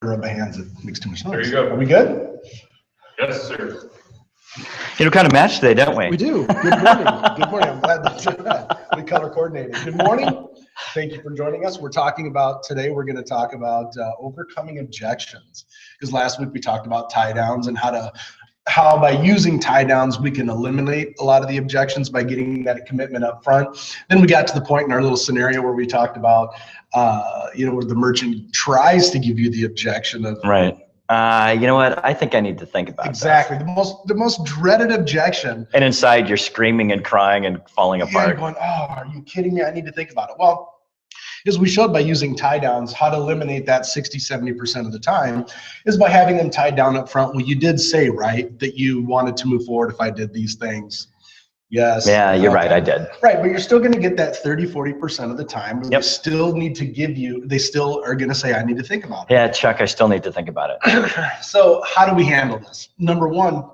rub my hands. It makes too much noise. There you go. Are we good? Yes, sir. You know, kind of match today, don't we? We do. Good morning. Good morning. I'm glad that we color coordinated. Good morning. Thank you for joining us. We're talking about today. We're going to talk about overcoming objections. Because last week we talked about tie downs and how by using tie downs we can eliminate a lot of the objections by getting that commitment up front. Then we got to the point in our little scenario where we talked about where the merchant tries to give you the objection of right. You know what? I think I need to think about exactly the most dreaded objection. And inside you're screaming and crying and falling apart. You're going, oh, are you kidding me? I need to think about it. Well, as we showed by using tie downs, how to eliminate that 60-70% of the time is by having them tied down up front. Well, you did say, right, that you wanted to move forward if I did these things. Yes. Yeah, you're right. I did. Right, but you're still going to get that 30-40% of the time. Yep. They still need to give you, they still are going to say, I need to think about it. Yeah, Chuck, I still need to think about it. So how do we handle this? Number one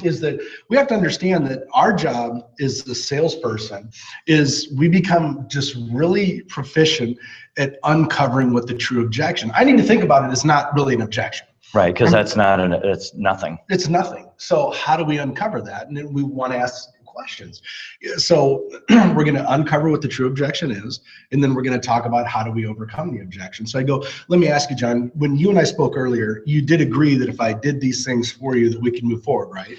is that we have to understand that our job as the salesperson is we become just really proficient at uncovering what the true objection. I need to think about it is not really an objection. Right, because that's not it's nothing. It's nothing. So how do we uncover that? And then we want to ask questions. So we're going to uncover what the true objection is, and then we're going to talk about how do we overcome the objection. So I go, let me ask you, John, when you and I spoke earlier, you did agree that if I did these things for you that we can move forward, right?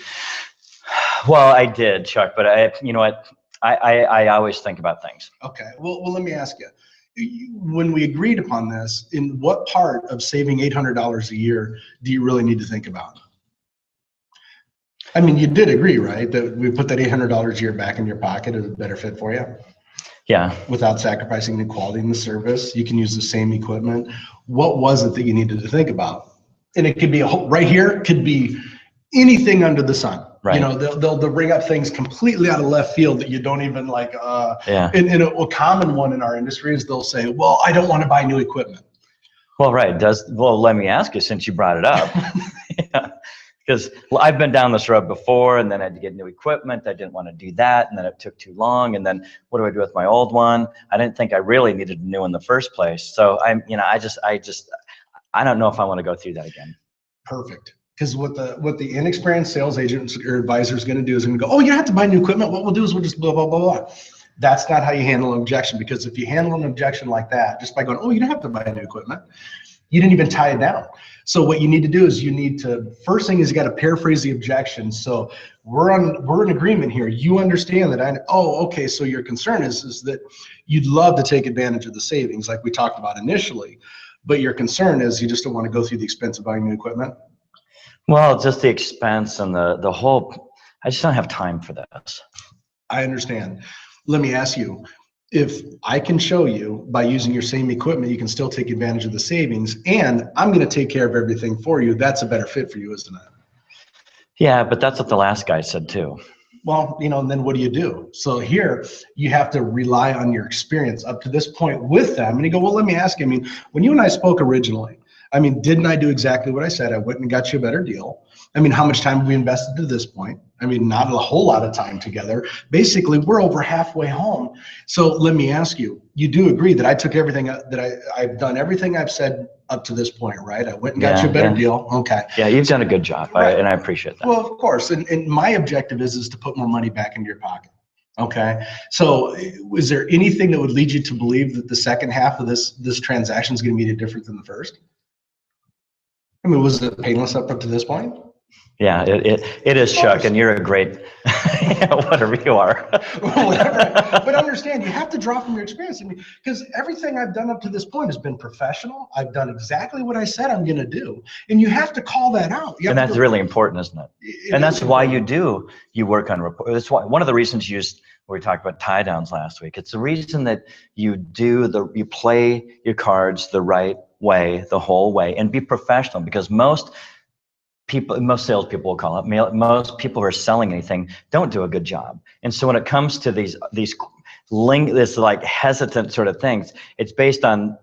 Well, I did, Chuck, but you know what? I always think about things. Okay. Well, let me ask you. When we agreed upon this, in what part of saving $800 a year do you really need to think about? I mean, you did agree, right, that we put that $800 a year back in your pocket is a better fit for you? Yeah. Without sacrificing the quality and the service, you can use the same equipment. What was it that you needed to think about? And it could be right here, could be anything under the sun. Right. You know, they'll bring up things completely out of left field that you don't even like. Yeah. And a common one in our industry is they'll say, well, I don't want to buy new equipment. Well, right. Well, let me ask you, since you brought it up. Yeah. Because I've been down this road before, and then I had to get new equipment. I didn't want to do that, and then it took too long. And then what do I do with my old one? I didn't think I really needed new in the first place. So I don't know if I want to go through that again. Perfect. Because what the inexperienced sales agent or advisor is going to do is going to go, oh, you don't have to buy new equipment. What we'll do is we'll just blah, blah, blah, blah. That's not how you handle an objection, because if you handle an objection like that, just by going, oh, you don't have to buy new equipment, you didn't even tie it down. So what you need to do is first thing is you got to paraphrase the objection. So we're in agreement here. You understand that okay, so your concern is that you'd love to take advantage of the savings like we talked about initially, but your concern is you just don't want to go through the expense of buying new equipment? Well, just the expense and the whole, I just don't have time for this. I understand. Let me ask you, if I can show you by using your same equipment, you can still take advantage of the savings, and I'm going to take care of everything for you, that's a better fit for you, isn't it? Yeah, but that's what the last guy said too. Well, and then what do you do? So here you have to rely on your experience up to this point with them. And you go, well, let me ask you, when you and I spoke originally, didn't I do exactly what I said? I went and got you a better deal. How much time have we invested to this point? Not a whole lot of time together. Basically, we're over halfway home. So let me ask you, you do agree that I took everything that I've done everything I've said up to this point, right? I went and got you a better deal. Okay. Yeah, you've done a good job, right. And I appreciate that. Well, of course. And my objective is to put more money back into your pocket. Okay. So is there anything that would lead you to believe that the second half of this transaction is going to be any different than the first? Was it painless up to this point? Yeah, it is, Chuck, and you're a great, whatever you are. Whatever. But understand, you have to draw from your experience. Because everything I've done up to this point has been professional. I've done exactly what I said I'm going to do. And you have to call that out. And that's really important, isn't it? And that's why you work on report. That's why one of the reasons we talked about tie downs last week. It's the reason that you play your cards the right way, the whole way, and be professional, because most salespeople will call it, most people who are selling anything don't do a good job. And so when it comes to this like hesitant sort of things, it's based on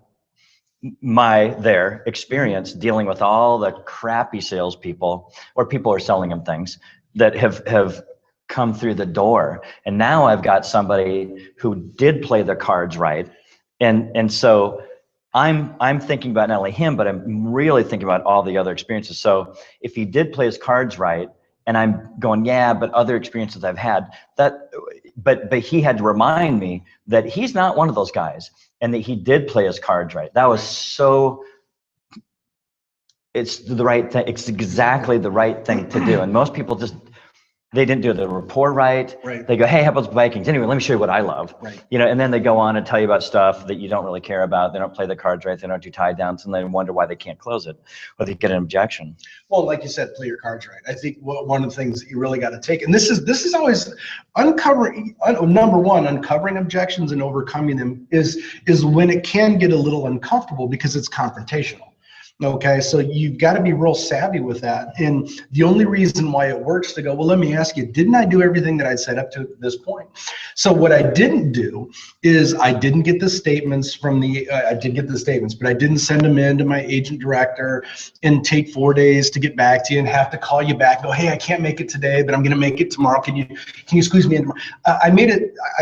their experience dealing with all the crappy salespeople or people who are selling them things that have come through the door. And now I've got somebody who did play their cards right. And so I'm thinking about not only him, but I'm really thinking about all the other experiences. So if he did play his cards right, and I'm going, yeah, but other experiences I've had, but he had to remind me that he's not one of those guys, and that he did play his cards right. That was so. It's the right thing. It's exactly the right thing to do, and most people just. They didn't do the report right. Right. They go, hey, how about the Vikings? Anyway, let me show you what I love. Right. And then they go on and tell you about stuff that you don't really care about. They don't play the cards right. They don't do tie downs, and they wonder why they can't close it, or they get an objection. Well, like you said, play your cards right. I think one of the things that you really got to take, and this is always uncovering. Number one, uncovering objections and overcoming them is when it can get a little uncomfortable because it's confrontational. Okay, so you've got to be real savvy with that. And the only reason why it works to go, well, let me ask you, didn't I do everything that I set up to this point? So what I didn't do is I didn't get the statements from I did get the statements, but I didn't send them in to my agent director and take 4 days to get back to you and have to call you back and go, hey, I can't make it today, but I'm going to make it tomorrow. Can you squeeze me in tomorrow? I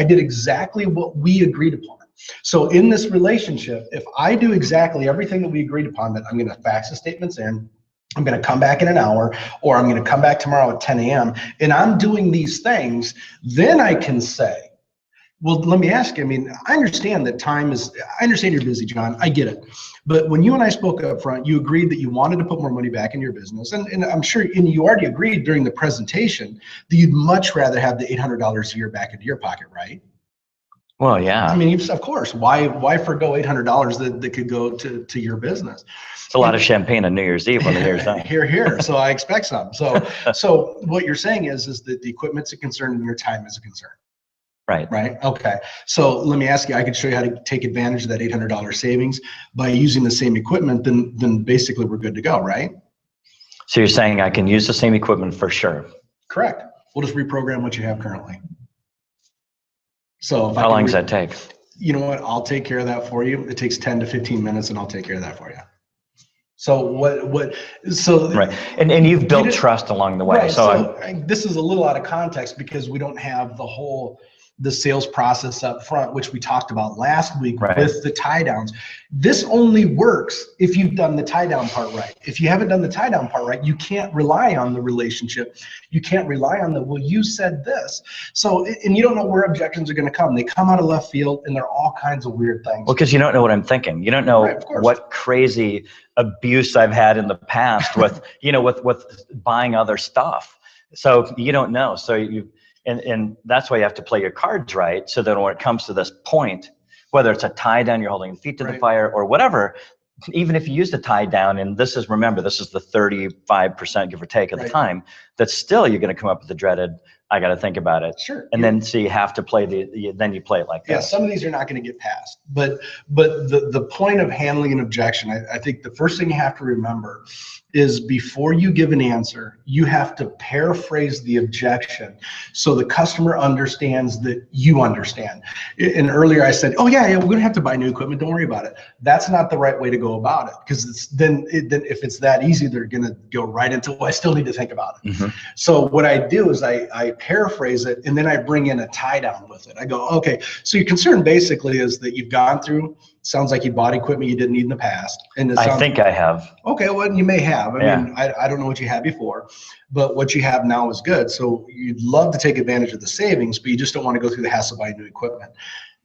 did exactly what we agreed upon. So in this relationship, if I do exactly everything that we agreed upon, that I'm going to fax the statements in, I'm going to come back in an hour, or I'm going to come back tomorrow at 10 a.m., and I'm doing these things, then I can say, well, let me ask you, I mean, I understand that I understand you're busy, John, I get it. But when you and I spoke up front, you agreed that you wanted to put more money back in your business. And I'm sure, and you already agreed during the presentation that you'd much rather have the $800 a year back into your pocket, right? Well, yeah. I mean, of course, why forgo $800 that could go to your business? It's a lot of champagne on New Year's Eve when the year's done. Here. So I expect some. So what you're saying is that the equipment's a concern and your time is a concern. Right. Right. Okay. So let me ask you, I could show you how to take advantage of that $800 savings by using the same equipment, then basically we're good to go, right? So you're saying I can use the same equipment for sure? Correct. We'll just reprogram what you have currently. So how long does that take? You know what? I'll take care of that for you. It takes 10 to 15 minutes and I'll take care of that for you. So right. And you've built trust along the way. Right, so this is a little out of context because we don't have the sales process up front, which we talked about last week with the tie downs. This only works if you've done the tie down part right. If you haven't done the tie down part right, you can't rely on the relationship. You can't rely on well, you said this. So, and you don't know where objections are going to come. They come out of left field and they're all kinds of weird things. Well, because you don't know what I'm thinking. You don't know what crazy abuse I've had in the past with, with buying other stuff. So you don't know. So and that's why you have to play your cards right, so that when it comes to this point, whether it's a tie down, you're holding feet to the fire or whatever, even if you use the tie down, and remember, this is the 35% give or take of the time, that's still, you're going to come up with the dreaded, I got to think about it. Sure. And then so you have to play then you play it like that. Yeah, some of these are not going to get passed. But the point of handling an objection, I think the first thing you have to remember is before you give an answer, you have to paraphrase the objection so the customer understands that you understand. And earlier I said, oh yeah, we're going to have to buy new equipment. Don't worry about it. That's not the right way to go about it, because then if it's that easy, they're going to go right into, well, I still need to think about it. Mm-hmm. So what I do is I paraphrase it, and then I bring in a tie down with it. I go, okay, so your concern basically is that you've gone through, sounds like you bought equipment you didn't need in the past. And I think I have. Okay, well, you may have. I mean, I don't know what you had before, but what you have now is good. So you'd love to take advantage of the savings, but you just don't want to go through the hassle of buying new equipment.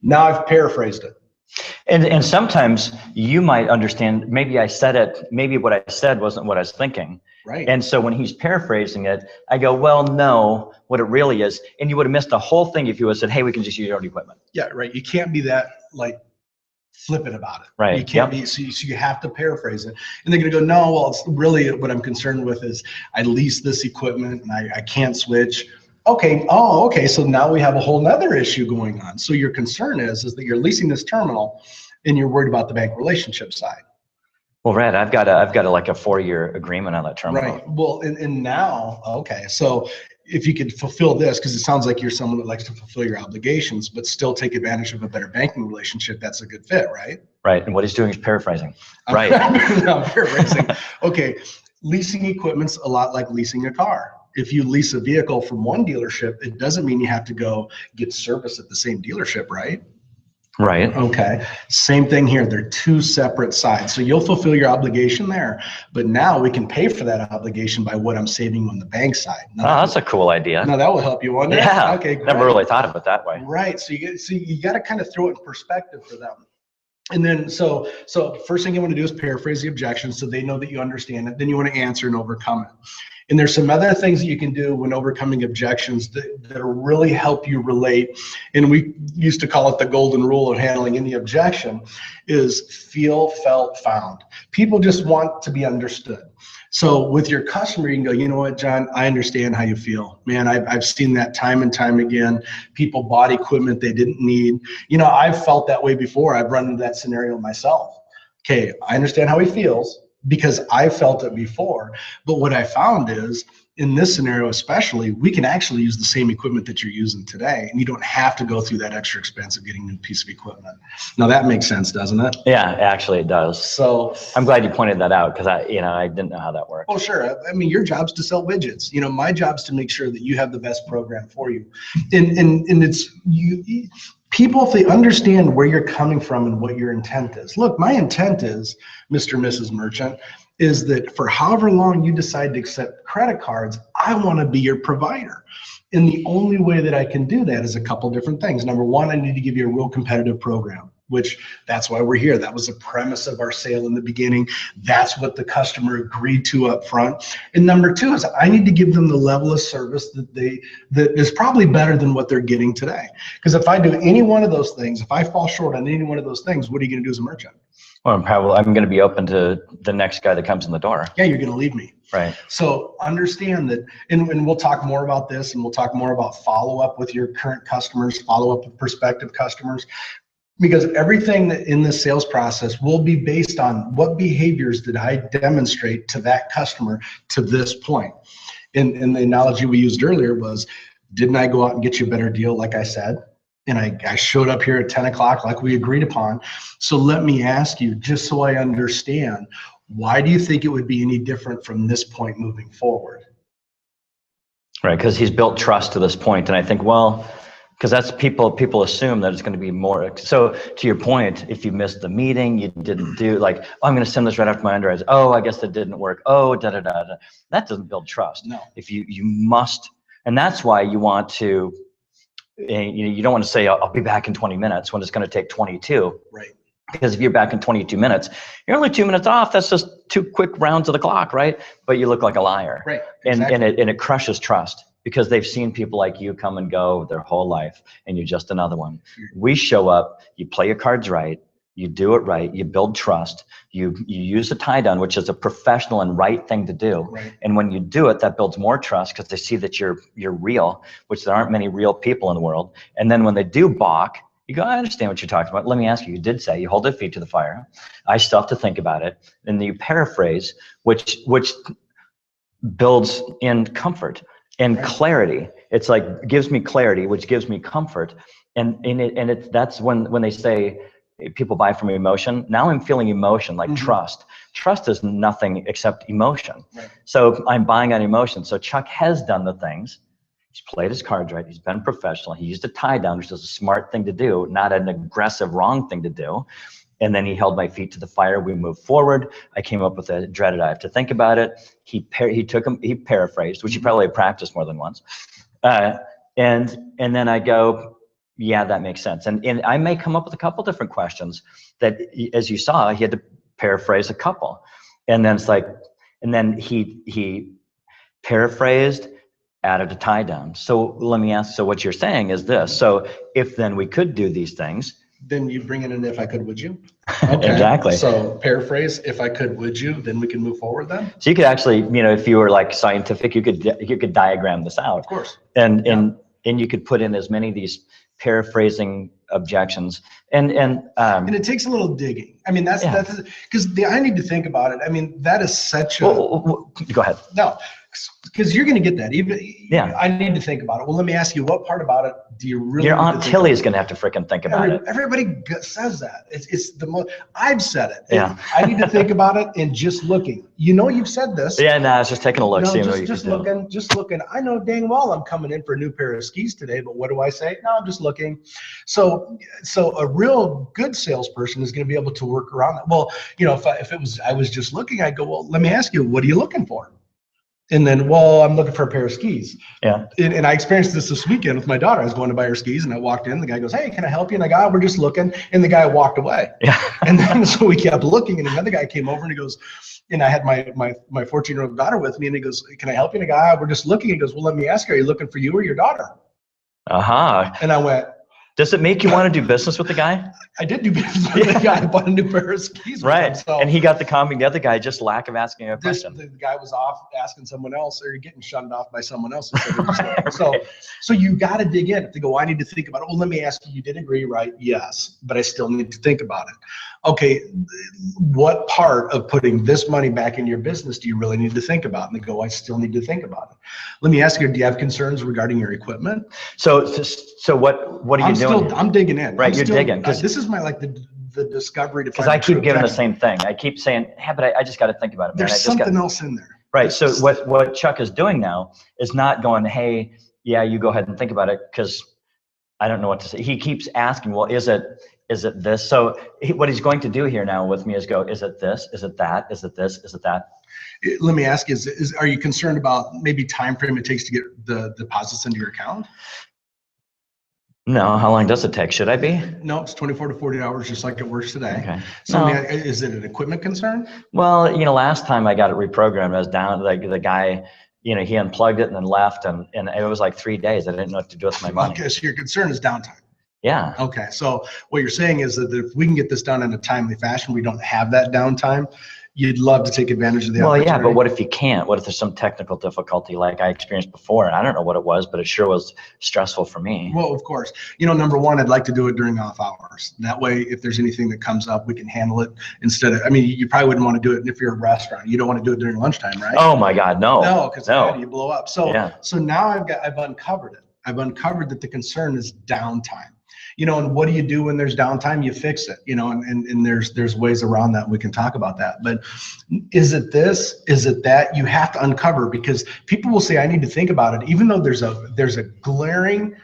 Now I've paraphrased it. And sometimes you might understand, maybe I said it, maybe what I said wasn't what I was thinking. Right. And so when he's paraphrasing it, I go, well, no, what it really is. And you would have missed the whole thing if you would have said, hey, we can just use your own equipment. Yeah, right. You can't be that flippant about it. Right. You can't be, so you have to paraphrase it. And they're going to go, no, well, it's really what I'm concerned with is I lease this equipment and I can't switch. Okay. Oh, okay. So now we have a whole nother issue going on. So your concern is that you're leasing this terminal and you're worried about the bank relationship side. Well, Red, I've got like a 4-year agreement on that terminal. Right. Well, and now, okay. So if you could fulfill this, because it sounds like you're someone that likes to fulfill your obligations, but still take advantage of a better banking relationship, that's a good fit, right? Right. And what he's doing is paraphrasing. Right. I'm paraphrasing. Okay. Leasing equipment's a lot like leasing a car. If you lease a vehicle from one dealership, it doesn't mean you have to go get service at the same dealership, right? Right. Okay. Same thing here. They're two separate sides. So you'll fulfill your obligation there, but now we can pay for that obligation by what I'm saving on the bank side. Oh, that's a cool idea. Now that will help you, won't it? Yeah. Okay, great. Never really thought of it that way. Right. So you got to kind of throw it in perspective for them. And then, so first thing you want to do is paraphrase the objection so they know that you understand it. Then you want to answer and overcome it. And there's some other things that you can do when overcoming objections that really help you relate. And we used to call it the golden rule of handling any objection is feel, felt, found. People just want to be understood. So with your customer, you can go, you know what, John, I understand how you feel. Man, I've seen that time and time again. People bought equipment they didn't need. You know, I've felt that way before. I've run into that scenario myself. Okay, I understand how he feels because I felt it before. But what I found is, in this scenario especially, we can actually use the same equipment that you're using today, and you don't have to go through that extra expense of getting a new piece of equipment. Now that makes sense, doesn't it? Yeah, actually it does. So I'm glad you pointed that out because I didn't know how that worked. oh, sure. I mean, your job's to sell widgets. You know, my job's to make sure that you have the best program for you. And it's you. People, if they understand where you're coming from and what your intent is. Look, my intent is, Mr. and Mrs. Merchant, is that for however long you decide to accept credit cards, I want to be your provider. And the only way that I can do that is a couple different things. Number one, I need to give you a real competitive program, which that's why we're here. That was the premise of our sale in the beginning. That's what the customer agreed to up front. And number two is I need to give them the level of service that is probably better than what they're getting today. Because if I do any one of those things, if I fall short on any one of those things, what are you going to do as a merchant? Well, I'm going to be open to the next guy that comes in the door. Yeah, you're going to leave me. Right. So understand that, and we'll talk more about this, and we'll talk more about follow-up with your current customers, follow-up with prospective customers, because everything that in this sales process will be based on what behaviors did I demonstrate to that customer to this point. And the analogy we used earlier was, didn't I go out and get you a better deal like I said? And I showed up here at 10 o'clock like we agreed upon. So let me ask you, just so I understand, why do you think it would be any different from this point moving forward? Right, because he's built trust to this point, and I think, well, because that's people assume that it's going to be more. So to your point, if you missed the meeting, you didn't do like, oh, I'm going to send this right after my underwriters. Oh, I guess that didn't work. Oh, da da da da. That doesn't build trust. No. If you must, and that's why you want to. You don't want to say I'll be back in 20 minutes when it's going to take 22. Right. Because if you're back in 22 minutes, you're only 2 minutes off. That's just 2 quick rounds of the clock, right? But you look like a liar. Right. Exactly. And it crushes trust because they've seen people like you come and go their whole life, and you're just another one. We show up, you play your cards right, you do it right, you build trust, you use a tie down, which is a professional and right thing to do. Right. And when you do it, that builds more trust because they see that you're real, which there aren't many real people in the world. And then when they do balk, you go, I understand what you're talking about. Let me ask you, you did say you hold their feet to the fire. I still have to think about it. And then you paraphrase, which builds in comfort and clarity. It's like gives me clarity, which gives me comfort. And that's when they say people buy from emotion. Now I'm feeling emotion, like trust. Trust is nothing except emotion. Right. So I'm buying on emotion. So Chuck has done the things. He's played his cards right. He's been professional. He used a tie down, which is a smart thing to do, not an aggressive, wrong thing to do. And then he held my feet to the fire. We moved forward. I came up with a dreaded, I have to think about it. He paraphrased, which he probably practiced more than once. And then I go, yeah, that makes sense. And I may come up with a couple different questions that, as you saw, he had to paraphrase a couple. And then it's like, and then he paraphrased, added a tie down. So let me ask, so what you're saying is this. So if then we could do these things. Then you bring it in, if I could, would you? Okay. Exactly. So paraphrase, if I could, would you? Then we can move forward then? So you could actually, if you were like scientific, you could diagram this out. Of course. And you could put in as many of these paraphrasing objections. And it takes a little digging. I mean, that's because I need to think about it. I mean, that is such a. Go ahead. No. because you're going to get that. Even Yeah. I need to think about it. Well, let me ask you, what part about it do you really? Your need to Aunt think Tilly about? is going to have to frickin' think about it. Everybody says that. It's the most. I've said it. Yeah. I need to think about it and just looking. You know, you've said this. Yeah, no, I was just taking a look, No, seeing what you just could do. looking, just looking. I know dang well I'm coming in for a new pair of skis today, but what do I say? No, I'm just looking. So a real good salesperson is going to be able to work around that. Well, you know, if it was I was just looking, I'd go, well, let me ask you, what are you looking for? And then, well, I'm looking for a pair of skis. Yeah. And I experienced this weekend with my daughter. I was going to buy her skis, and I walked in. The guy goes, "Hey, can I help you?" And I go, "Oh, we're just looking." And the guy walked away. Yeah. And then so we kept looking, and another guy came over and he goes, and I had my 14-year-old daughter with me, and he goes, "Can I help you?" And I go, "Ah, we're just looking." He goes, "Well, let me ask you, are you looking for you or your daughter?" Uh-huh. And I went, Does it make you want to do business with the guy? I did do business with the guy. I bought a new pair of skis. with Right. him, so And he got the comment, the other guy, just lack of asking a this, question. the guy was off asking someone else, or getting shunned off by someone else. Instead of just Right. So you got to dig in. If they go, I need to think about it. Well, let me ask you, you did agree, right? Yes, but I still need to think about it. Okay, what part of putting this money back in your business do you really need to think about? And they go, I still need to think about it. Let me ask you, do you have concerns regarding your equipment? So what are you doing? I'm digging in. Right, you're digging, 'cause this is my the discovery to Because find I keep true giving the objection. same thing. I keep saying, yeah, but I just got to think about it, man. There's I just got something else in there. Right. So what Chuck is doing now is not going, hey, yeah, you go ahead and think about it, because I don't know what to say. He keeps asking, well, is it this? So what he's going to do here now with me is go, is it this? Is it that? Is it this? Is it that? Let me ask you, are you concerned about maybe time frame it takes to get the deposits into your account? No. How long does it take? Should I be? No, it's 24 to 40 hours, just like it works today. Okay. So No. is it an equipment concern? Well, last time I got it reprogrammed, I was down, like the guy, he unplugged it and then left, and it was like 3 days. I didn't know what to do with my money. Okay, so your concern is downtime. Yeah. Okay, so what you're saying is that if we can get this done in a timely fashion, we don't have that downtime, you'd love to take advantage of the opportunity. Well, yeah, but what if you can't? What if there's some technical difficulty like I experienced before? And I don't know what it was, but it sure was stressful for me. Well, of course. Number one, I'd like to do it during off hours. That way, if there's anything that comes up, we can handle it instead of, you probably wouldn't want to do it if you're a restaurant. You don't want to do it during lunchtime, right? Oh my God, no. No, because you blow up. So, Yeah. so now I've uncovered it. I've uncovered that the concern is downtime. And what do you do when there's downtime? You fix it, and there's ways around that. We can talk about that. But is it this? Is it that? You have to uncover, because people will say, I need to think about it, even though there's a glaring,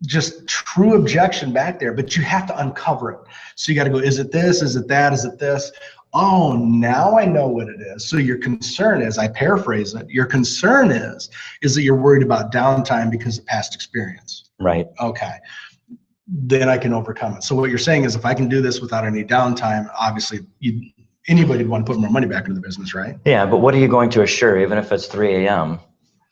just true objection back there, but you have to uncover it. So you got to go, is it this? Is it that? Is it this? Oh, now I know what it is. So your concern is, I paraphrase it, your concern is that you're worried about downtime because of past experience. Right. Okay. Then I can overcome it. So what you're saying is, if I can do this without any downtime, obviously anybody would want to put more money back into the business, right? Yeah, but what are you going to assure, even if it's 3 a.m.,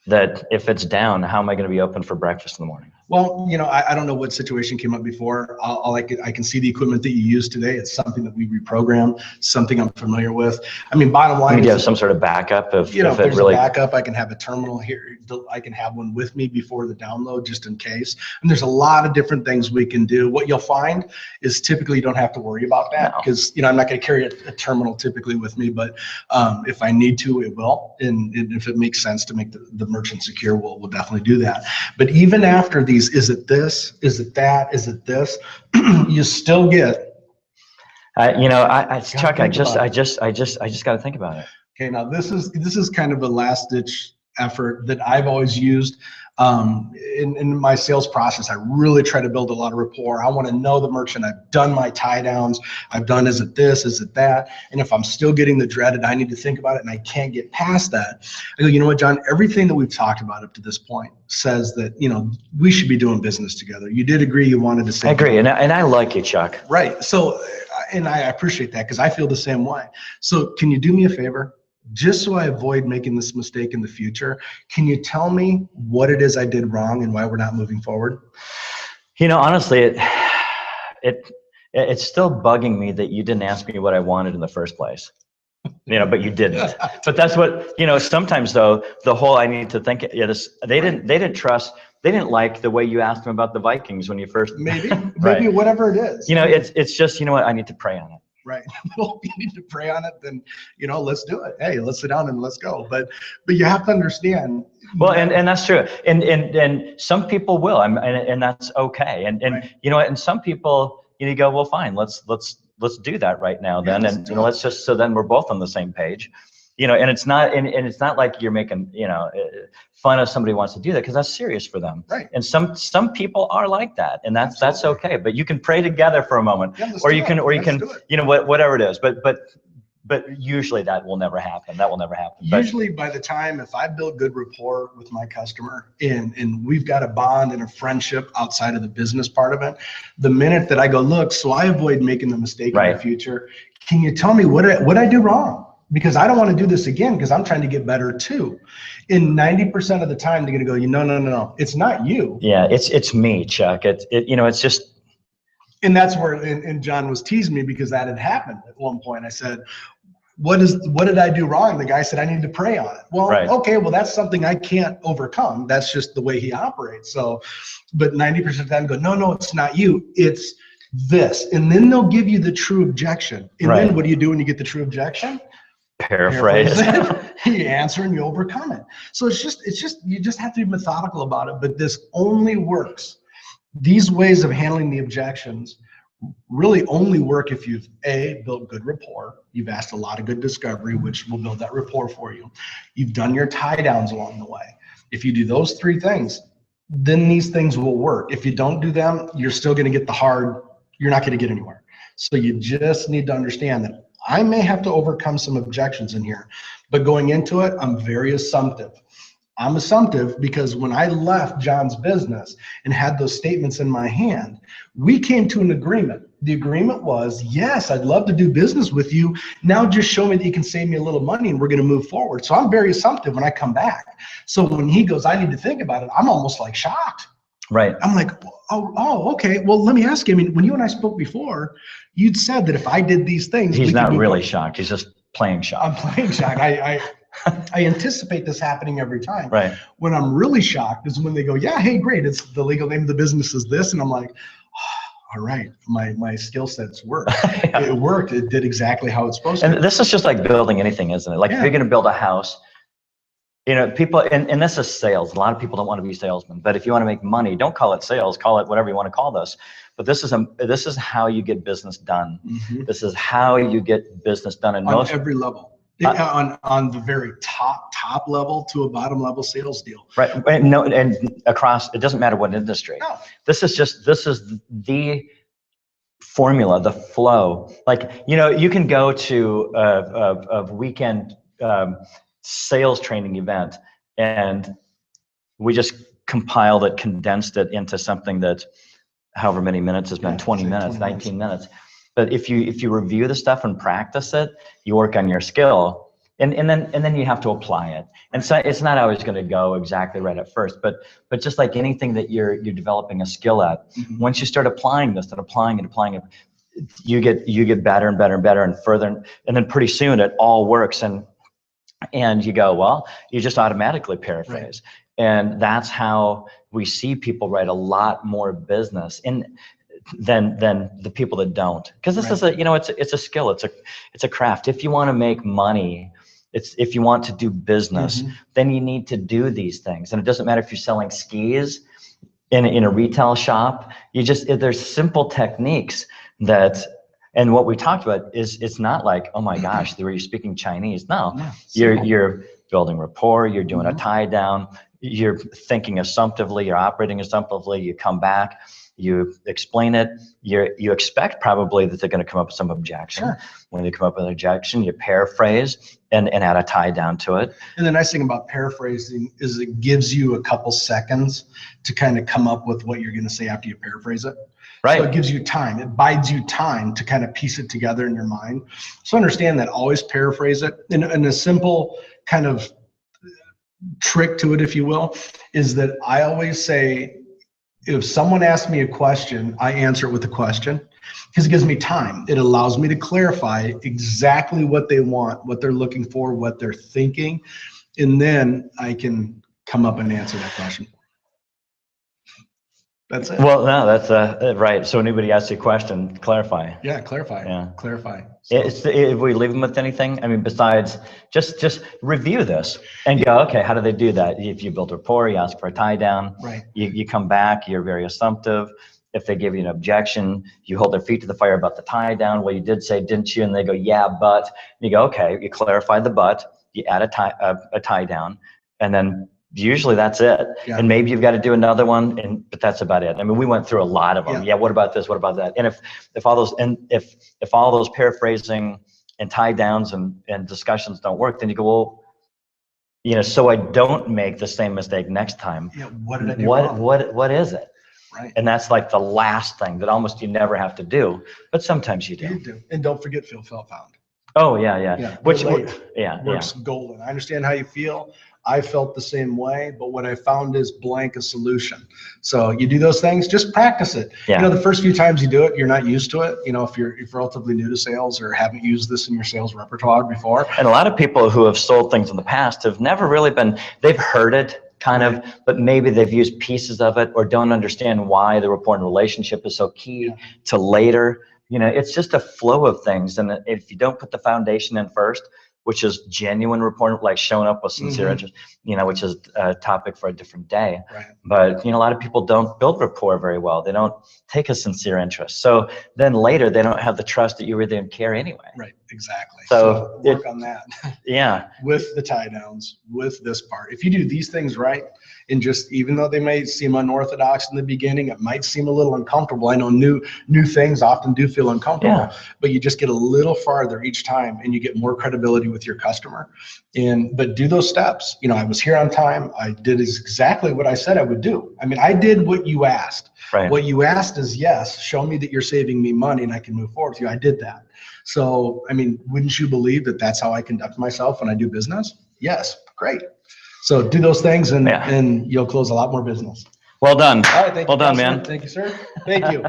that if it's down, how am I going to be open for breakfast in the morning? Well, I don't know what situation came up before. I can see the equipment that you use today. It's something that we reprogram, something I'm familiar with. Bottom line, you have some sort of backup if if there's really... a backup, I can have a terminal here. I can have one with me before the download, just in case. And there's a lot of different things we can do. What you'll find is typically you don't have to worry about that, because I'm not going to carry a terminal typically with me, but if I need to, it will. And if it makes sense to make the merchant secure, we'll definitely do that. But even after these, is it this? Is it that? Is it this? You still get. Chuck, I just got to think about it. Okay, now this is kind of a last ditch effort that I've always used in my sales process. I really try to build a lot of rapport. I want to know the merchant. I've done my tie downs. I've done, is it this? Is it that? And if I'm still getting the dreaded, I need to think about it, and I can't get past that, I go, you know what, John, everything that we've talked about up to this point says that, we should be doing business together. You did agree, you wanted to say. I agree. And I like you, Chuck. Right. So, and I appreciate that, because I feel the same way. So can you do me a favor? Just so I avoid making this mistake in the future, can you tell me what it is I did wrong and why we're not moving forward? Honestly, it's still bugging me that you didn't ask me what I wanted in the first place. But you didn't. But that's what, sometimes though, the whole, I need to think, they didn't trust, they didn't like the way you asked them about the Vikings when you first. Maybe Right. Whatever it is. It's just, I need to pray on it. right? Well, you need to pray on it, then, let's do it. Hey, let's sit down and let's go. But you have to understand. Well, and that's true. And some people will, and that's okay. And Right. you know what, and some people, you go, well, fine, let's do that right now then. Yeah, And let's just, so then we're both on the same page. And it's not, and it's not like you're making, fun of somebody who wants to do that, because that's serious for them. Right. And some people are like that, and that's okay. But you can pray together for a moment, Yeah, or you can, whatever it is. But usually that will never happen. That will never happen. Usually by the time, if I build good rapport with my customer and we've got a bond and a friendship outside of the business part of it, the minute that I go, look, so I avoid making the mistake in the future, can you tell me what I do wrong? Because I don't want to do this again, because I'm trying to get better too. In 90% of the time, they're going to go, no, it's not you. Yeah, it's me, Chuck. It's just. And that's where, and John was teasing me because that had happened at one point. I said, what did I do wrong? The guy said, I need to pray on it. Well, okay, well, that's something I can't overcome. That's just the way he operates. So, but 90% of the time go, no, it's not you. It's this. And then they'll give you the true objection. And then what do you do when you get the true objection? Paraphrase. You answer and you overcome it. So it's just, you just have to be methodical about it. But this only works. These ways of handling the objections really only work if you've built good rapport. You've asked a lot of good discovery, which will build that rapport for you. You've done your tie downs along the way. If you do those three things, then these things will work. If you don't do them, you're still going to get you're not going to get anywhere. So you just need to understand that I may have to overcome some objections in here, but going into it, I'm very assumptive. I'm assumptive because when I left John's business and had those statements in my hand, we came to an agreement. The agreement was, yes, I'd love to do business with you. Now just show me that you can save me a little money and we're going to move forward. So I'm very assumptive when I come back. So when he goes, I need to think about it, I'm almost like shocked. Right. I'm like, oh, okay. Well, let me ask you, when you and I spoke before, you'd said that if I did these things. He's not really shocked. He's just playing shocked. I'm playing shocked. I anticipate this happening every time. Right. When I'm really shocked is when they go, yeah, hey, great. It's the legal name of the business is this. And I'm like, oh, all right, my skill sets worked. It worked. It did exactly how it's supposed to. And this is just like building anything, isn't it? Like if you're going to build a house, people, and this is sales. A lot of people don't want to be salesmen, but if you want to make money, don't call it sales, call it whatever you want to call this. But this is how you get business done. Mm-hmm. This is how you get business done on every level. On the very top level to a bottom level sales deal. Right. And across, it doesn't matter what industry. No. This is the formula, the flow. Like, you can go to a weekend sales training event, and we just compiled it, condensed it into something that however many minutes has been, 20 minutes, 19 minutes. But if you review the stuff and practice it, you work on your skill, and then you have to apply it. And so it's not always going to go exactly right at first, but just like anything that you're developing a skill at, once you start applying this and applying it, you get better and better and better and further, and then pretty soon it all works, and you go, well, you just automatically paraphrase. Right. And that's how we see people write a lot more business than the people that don't, because this is it's a skill, it's a craft. If you want to make money, if you want to do business, then you need to do these things. And it doesn't matter if you're selling skis in a retail shop. There's simple techniques that, and what we talked about is, it's not like, oh my gosh, you're speaking Chinese. No, you're building rapport, you're doing a tie down, you're thinking assumptively, you're operating assumptively, you come back, you explain it, you expect probably that they're going to come up with some objection. Sure. When they come up with an objection, you paraphrase and add a tie down to it. And the nice thing about paraphrasing is it gives you a couple seconds to kind of come up with what you're going to say after you paraphrase it. Right. So it gives you time. It bides you time to kind of piece it together in your mind. So understand that, always paraphrase it. And a simple kind of trick to it, if you will, is that I always say, if someone asks me a question, I answer it with a question, because it gives me time. It allows me to clarify exactly what they want, what they're looking for, what they're thinking, and then I can come up and answer that question. That's it. Well, no, that's right. So anybody asks you a question, clarify. Yeah, clarify. Yeah. Clarify. So, If we leave them with anything, I mean, besides just review this and go, okay, how do they do that? If you build rapport, you ask for a tie down, right. you come back, you're very assumptive. If they give you an objection, you hold their feet to the fire about the tie down. Well, you did say, didn't you? And they go, yeah, but. And you go, okay, you clarify the but, you add a tie down, and then usually that's it. Yeah. And maybe you've got to do another one, but that's about it. I mean, we went through a lot of them. Yeah. Yeah, what about this? What about that? And if all those paraphrasing and tie downs and discussions don't work, then you go, well, so I don't make the same mistake next time. Yeah, what did I do wrong? What is it? Right. And that's like the last thing that almost you never have to do, but sometimes you do. You do. And don't forget feel felt found. Oh yeah. Yeah, Which relate. yeah. Works golden. I understand how you feel. I felt the same way, but what I found is blank a solution. So you do those things, just practice it. Yeah. The first few times you do it, you're not used to it. If you're relatively new to sales or haven't used this in your sales repertoire before. And a lot of people who have sold things in the past have never really they've heard it kind of, but maybe they've used pieces of it or don't understand why the rapport and relationship is so key to later. It's just a flow of things. And if you don't put the foundation in first, which is genuine rapport, like showing up with sincere interest, which is a topic for a different day. Right. But, a lot of people don't build rapport very well. They don't take a sincere interest. So then later they don't have the trust that you really care anyway. Right, exactly. So work on that. Yeah. With the tie downs, with this part. If you do these things right, and just even though they may seem unorthodox in the beginning, it might seem a little uncomfortable. I know new things often do feel uncomfortable, but you just get a little farther each time and you get more credibility with your customer. But do those steps. I was here on time. I did exactly what I said I would do. I mean, I did what you asked. Right. What you asked is, yes, show me that you're saving me money and I can move forward with you. I did that. So, I mean, wouldn't you believe that that's how I conduct myself when I do business? Yes, great. So do those things and you'll close a lot more business. Well done. All right, thank you. Well done, Councilman. man. Thank you, sir. Thank you.